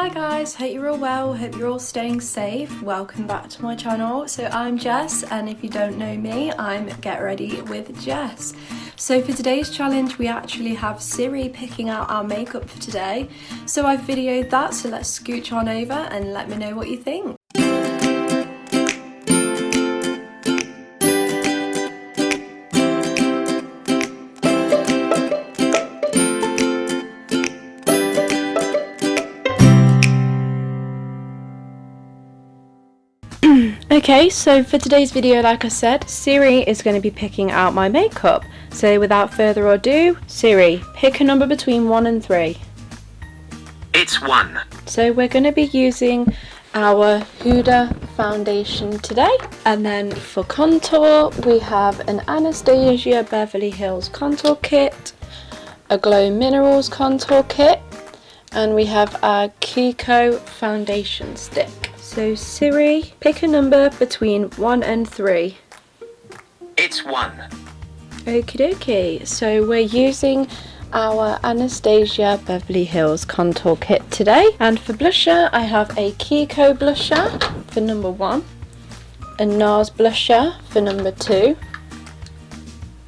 Hi guys, hope you're all well, hope you're all staying safe. Welcome back to my channel. So I'm Jess, and if you don't know me, I'm Get Ready with Jess. So for today's challenge, we actually have Siri picking out our makeup for today. So I've videoed that, so let's scooch on over and let me know what you think. Okay, so for today's video, like I said, Siri is going to be picking out my makeup. So without further ado, Siri, pick a number between 1 and 3. It's 1. So we're going to be using our Huda foundation today. And then for contour, we have an Anastasia Beverly Hills contour kit, a Glow Minerals contour kit, and we have our Kiko foundation stick. So Siri, pick a number between 1 and 3. It's 1. Okie dokie. So we're using our Anastasia Beverly Hills contour kit today. And for blusher, I have a Kiko blusher for number 1, a NARS blusher for number 2,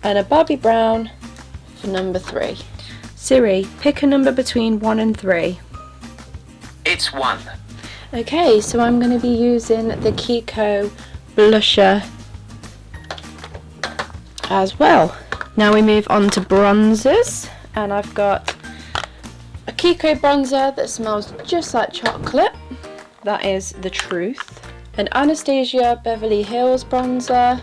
and a Bobbi Brown for number 3. Siri, pick a number between 1 and 3. It's 1. Okay, so I'm going to be using the Kiko blusher as well. Now we move on to bronzers, and I've got a Kiko bronzer that smells just like chocolate. That is the truth. An Anastasia Beverly Hills bronzer,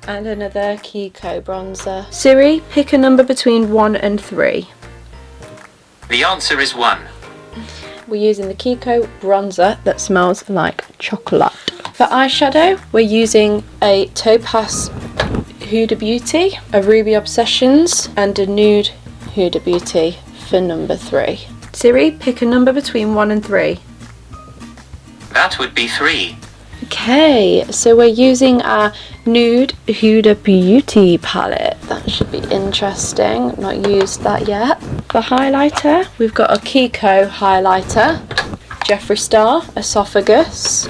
and another Kiko bronzer. Siri, pick a number between 1 and 3. The answer is 1. We're using the Kiko bronzer that smells like chocolate. For eyeshadow, we're using a Topaz Huda Beauty, a Ruby Obsessions, and a Nude Huda Beauty for number 3. Siri, pick a number between 1 and 3. That would be 3. Okay, so we're using our Nude Huda Beauty palette. That should be interesting. Not used that yet. For highlighter, we've got a Kiko highlighter, Jeffree Star Esophagus,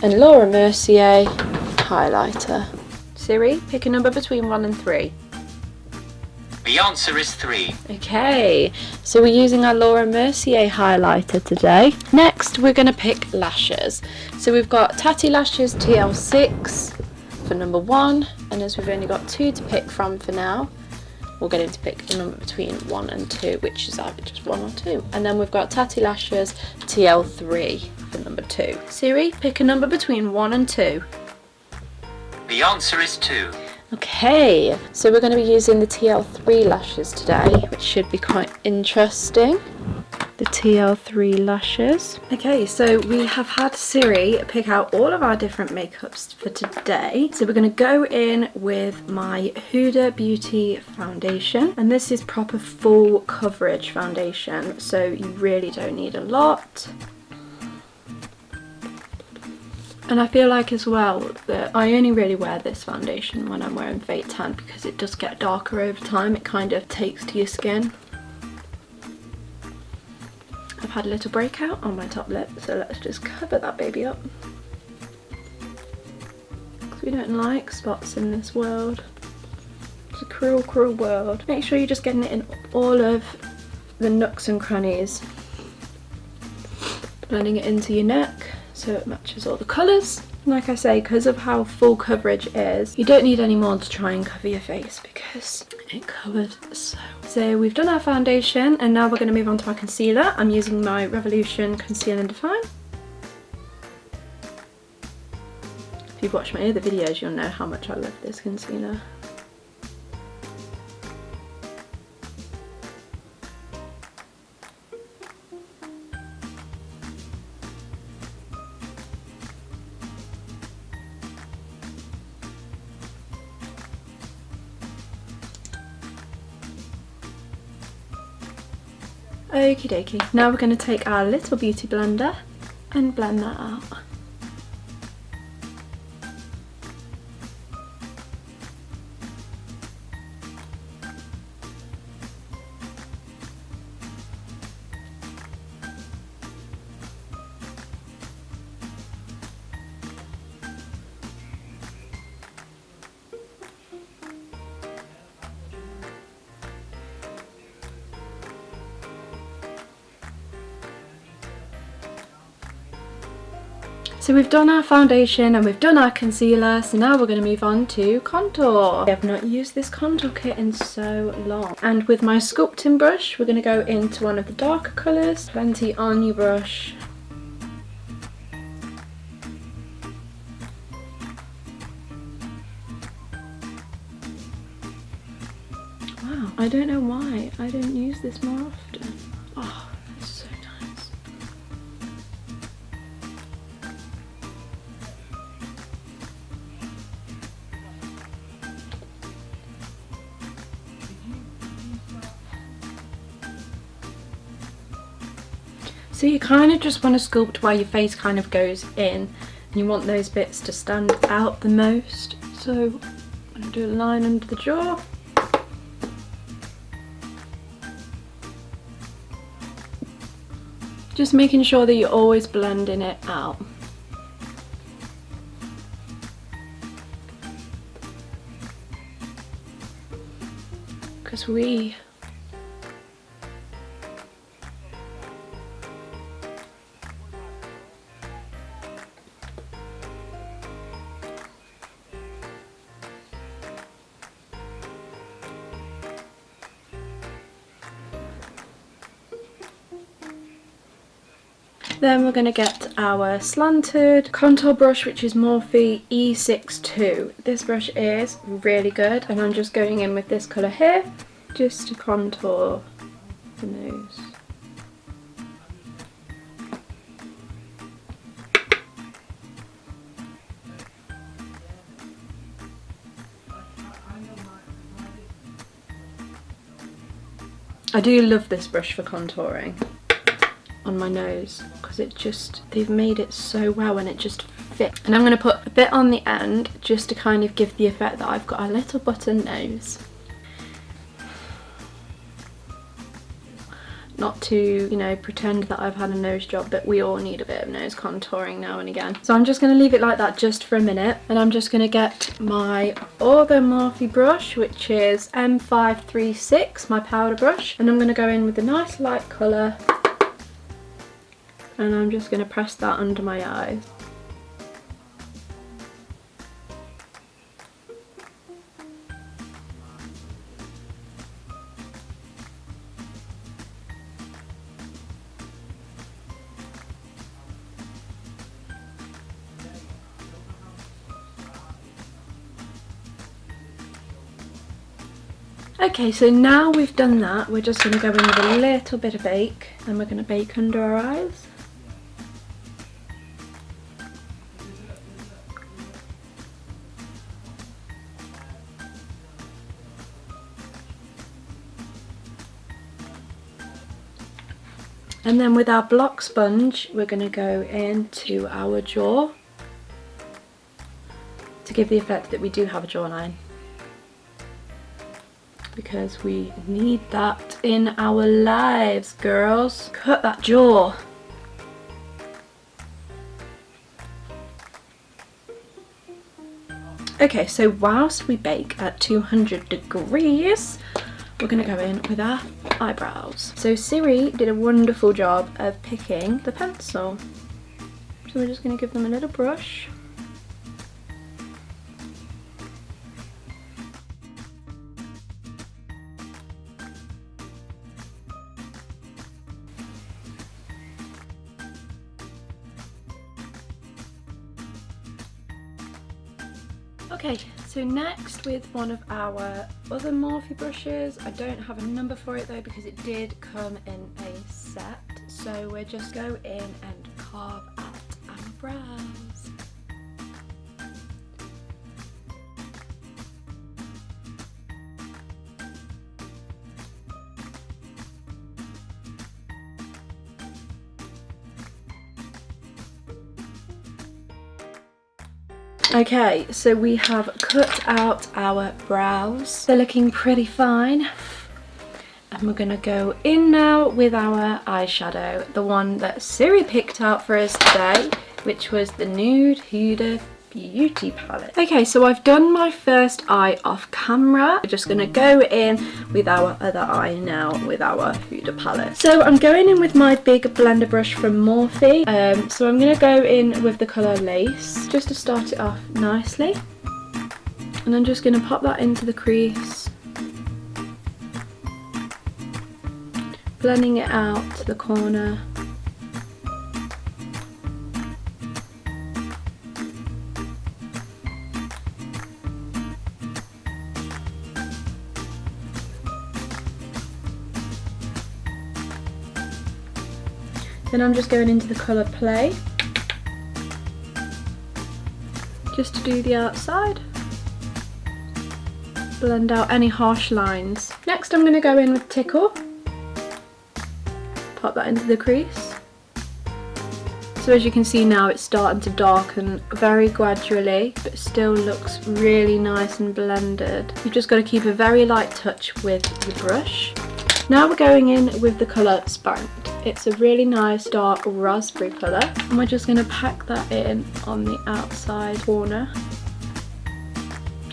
and Laura Mercier highlighter. Siri, pick a number between 1 and 3. The answer is 3. Okay, so we're using our Laura Mercier highlighter today. Next, we're going to pick lashes. So we've got Tatti Lashes TL6 for number 1, and as we've only got 2 to pick from for now, we're going to pick a number between 1 and 2, which is either just 1 or 2. And then we've got Tatti Lashes TL3 for number 2. Siri, pick a number between 1 and 2. The answer is 2. Okay, so we're going to be using the TL3 lashes today, which should be quite interesting. The TL3 lashes. Okay, so we have had Siri pick out all of our different makeups for today. So we're going to go in with my Huda Beauty foundation, and this is proper full coverage foundation, so you really don't need a lot. And I feel like as well that I only really wear this foundation when I'm wearing fake tan, because it does get darker over time. It kind of takes to your skin. I've had a little breakout on my top lip, so let's just cover that baby up. Because we don't like spots in this world. It's a cruel, cruel world. Make sure you're just getting it in all of the nooks and crannies. Blending it into your neck so it matches all the colours. Like I say, because of how full coverage is, you don't need any more to try and cover your face because it covered so. So we've done our foundation, and now we're going to move on to our concealer. I'm using my Revolution Conceal and Define. If you've watched my other videos, you'll know how much I love this concealer. Okie dokie. Now we're going to take our little beauty blender and blend that out. So we've done our foundation and we've done our concealer, so now we're going to move on to contour. I have not used this contour kit in so long. And with my sculpting brush, we're going to go into one of the darker colours. Plenty on your brush. Wow, I don't know why I don't use this more often. Oh, it's so nice. So you kind of just want to sculpt where your face kind of goes in, and you want those bits to stand out the most. So I'm going to do a line under the jaw. Just making sure that you're always blending it out. Because then we're going to get our slanted contour brush, which is Morphe E62. This brush is really good, and I'm just going in with this colour here just to contour the nose. I do love this brush for contouring on my nose because they've made it so well and it just fits. And I'm going to put a bit on the end just to kind of give the effect that I've got a little button nose. Not to, you know, pretend that I've had a nose job, but we all need a bit of nose contouring now and again. So I'm just going to leave it like that just for a minute, and I'm just going to get my other Morphe brush, which is M536, my powder brush, and I'm going to go in with a nice light colour, and I'm just going to press that under my eyes. Okay, so now we've done that, we're just going to go in with a little bit of bake, and we're going to bake under our eyes. And then with our block sponge, we're going to go into our jaw to give the effect that we do have a jawline, because we need that in our lives, girls. Cut that jaw. Okay, so whilst we bake at 200 degrees, we're going to go in with our eyebrows. So Siri did a wonderful job of picking the pencil. So we're just going to give them a little brush. Okay, so next with one of our other Morphe brushes. I don't have a number for it though because it did come in a set. So we'll just go in and carve out our brows. Okay, so we have cut out our brows. They're looking pretty fine. And we're gonna go in now with our eyeshadow, the one that Siri picked out for us today, which was the Nude Huda Beauty palette. Okay, so I've done my first eye off camera. We're just gonna go in with our other eye now with our Huda palette. So I'm going in with my big blender brush from Morphe. So I'm gonna go in with the colour Lace just to start it off nicely. And I'm just gonna pop that into the crease. Blending it out to the corner. Then I'm just going into the colour Play, just to do the outside. Blend out any harsh lines. Next I'm going to go in with Tickle. Pop that into the crease. So as you can see now, it's starting to darken very gradually, but it still looks really nice and blended. You've just got to keep a very light touch with the brush. Now we're going in with the colour Spanked. It's a really nice dark raspberry colour, and we're just going to pack that in on the outside corner.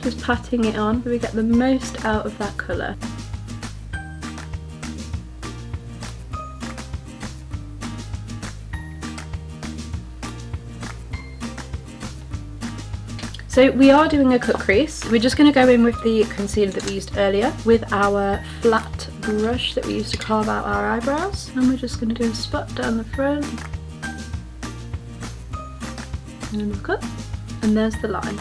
Just patting it on so we get the most out of that colour. So we are doing a cut crease. We're just going to go in with the concealer that we used earlier with our flat brush that we used to carve out our eyebrows, and we're just going to do a spot down the front and then we'll cut, and there's the line.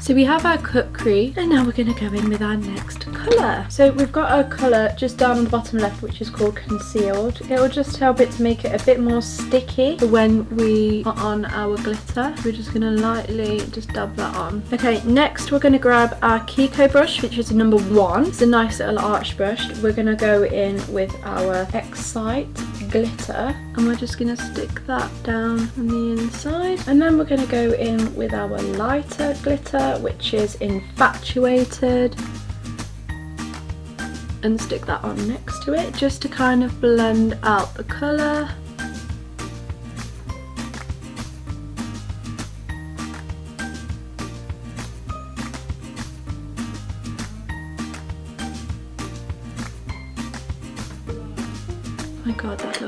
So we have our cut crease, and now we're going to go in with our next colour. So we've got a colour just down on the bottom left which is called Concealed. It will just help it to make it a bit more sticky for when we put on our glitter. We're just going to lightly just dab that on. Okay, next we're going to grab our Kiko brush, which is a number 1. It's a nice little arch brush. We're going to go in with our Excite glitter, and we're just going to stick that down on the inside, and then we're going to go in with our lighter glitter, which is Infatuated, and stick that on next to it just to kind of blend out the colour. Oh my god, that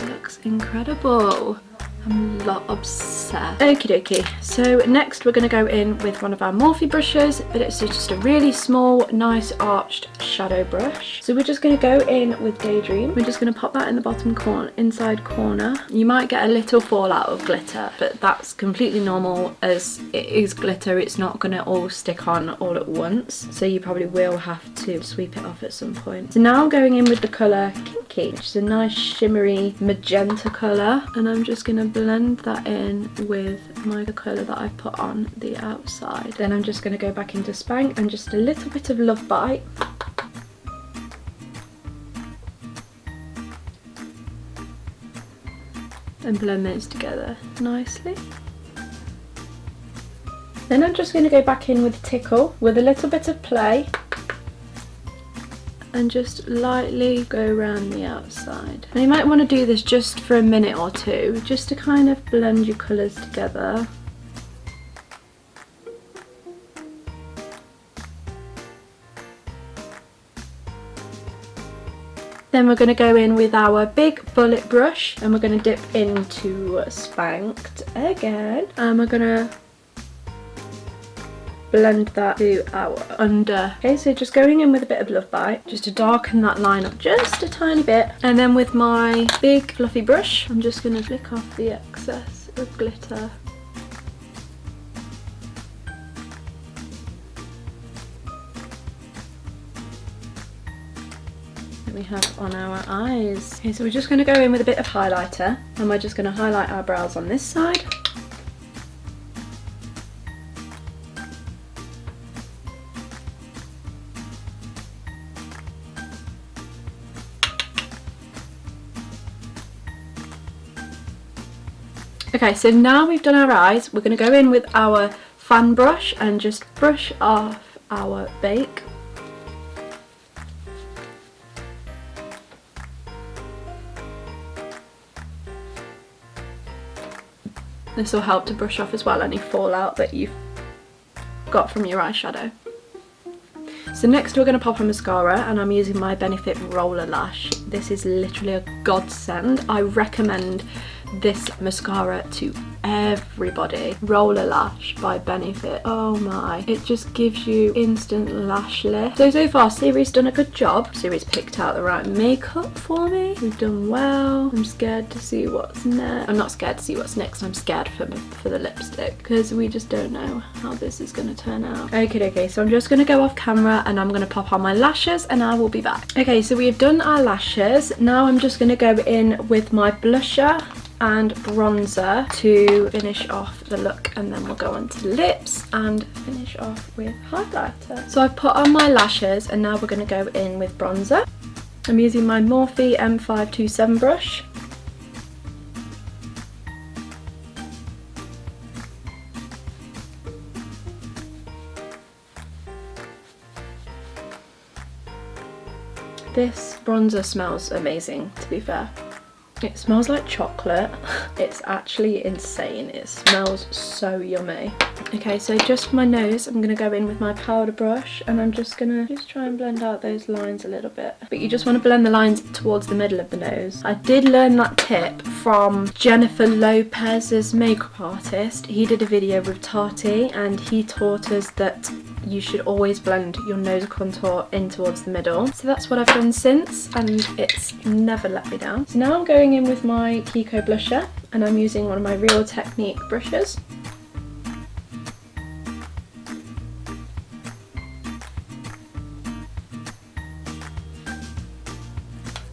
looks incredible. I'm obsessed. Okie dokie. So next we're going to go in with one of our Morphe brushes, but it's just a really small, nice arched shadow brush. So we're just going to go in with Daydream. We're just going to pop that in the bottom corner, inside corner. You might get a little fallout of glitter, but that's completely normal as it is glitter. It's not going to all stick on all at once, so you probably will have to sweep it off at some point. So now I'm going in with the colour Kinky, which is a nice shimmery magenta colour, and I'm just going to blend that in with the colour that I put on the outside. Then I'm just going to go back into Spank and just a little bit of Love Bite. And blend those together nicely. Then I'm just going to go back in with Tickle with a little bit of Play and just lightly go around the outside. And you might want to do this just for a minute or two, just to kind of blend your colours together. Then we're going to go in with our big bullet brush, and we're going to dip into Spanked again, and we're going to blend that to our under. Okay, so just going in with a bit of Love Bite just to darken that line up just a tiny bit, and then with my big fluffy brush I'm just going to flick off the excess of glitter. That we have on our eyes. Okay, so we're just going to go in with a bit of highlighter, and we're just going to highlight our brows on this side. Okay, so now we've done our eyes, we're going to go in with our fan brush and just brush off our bake. This will help to brush off as well any fallout that you've got from your eyeshadow. So next we're going to pop a mascara, and I'm using my Benefit Roller Lash. This is literally a godsend. I recommend this mascara to everybody. Roller Lash by Benefit. Oh my, it just gives you instant lash lift. So far Siri's done a good job. Siri's picked out the right makeup for me. We've done well. I'm scared to see what's next. I'm not scared to see what's next, I'm scared for the lipstick, because we just don't know how this is going to turn out. Okay, so I'm just going to go off camera and I'm going to pop on my lashes and I will be back. Okay, so we have done our lashes. Now I'm just going to go in with my blusher and bronzer to finish off the look, and then we'll go on to the lips and finish off with highlighter. So I've put on my lashes and now we're going to go in with bronzer. I'm using my Morphe M527 brush. This bronzer smells amazing, to be fair. It smells like chocolate. It's actually insane. It smells so yummy. Okay, so just for my nose, I'm going to go in with my powder brush and I'm just going to try and blend out those lines a little bit. But you just want to blend the lines towards the middle of the nose. I did learn that tip from Jennifer Lopez's makeup artist. He did a video with Tati and he taught us that you should always blend your nose contour in towards the middle. So that's what I've done since, and it's never let me down. So now I'm going in with my Kiko blusher and I'm using one of my Real Technique brushes.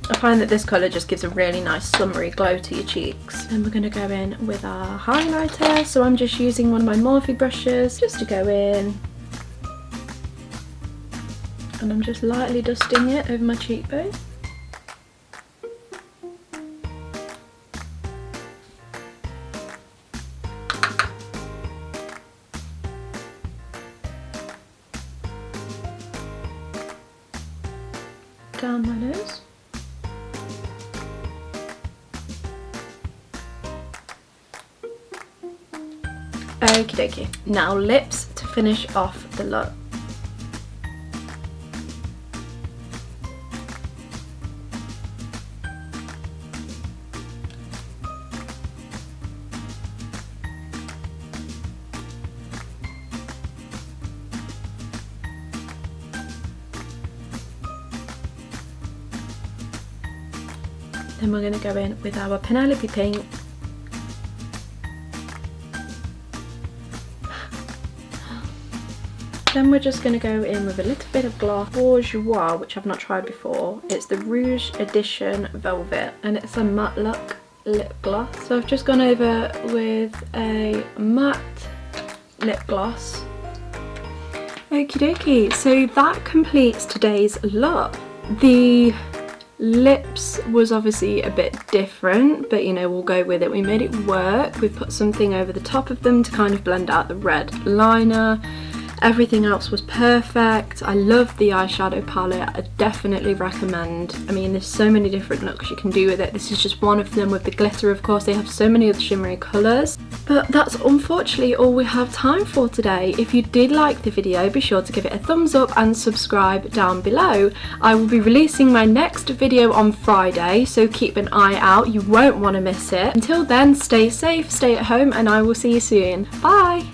I find that this colour just gives a really nice summery glow to your cheeks. Then we're going to go in with our highlighter. So I'm just using one of my Morphe brushes just to go in. And I'm just lightly dusting it over my cheekbone. Down my nose. Okie dokie. Now lips to finish off the look. Then we're going to go in with our Penelope Pink. Then we're just going to go in with a little bit of gloss, Bourgeois, which I've not tried before. It's the Rouge Edition Velvet and it's a matte look lip gloss. So I've just gone over with a matte lip gloss. Okie dokie, so that completes today's look. The lips was obviously a bit different, but you know, we'll go with it. We made it work. We put something over the top of them to kind of blend out the red liner. Everything else was perfect. I love the eyeshadow palette. I definitely recommend. I mean, there's so many different looks you can do with it. This is just one of them with the glitter, of course. They have so many other shimmery colours. But that's unfortunately all we have time for today. If you did like the video, be sure to give it a thumbs up and subscribe down below. I will be releasing my next video on Friday, so keep an eye out. You won't want to miss it. Until then, stay safe, stay at home, and I will see you soon. Bye!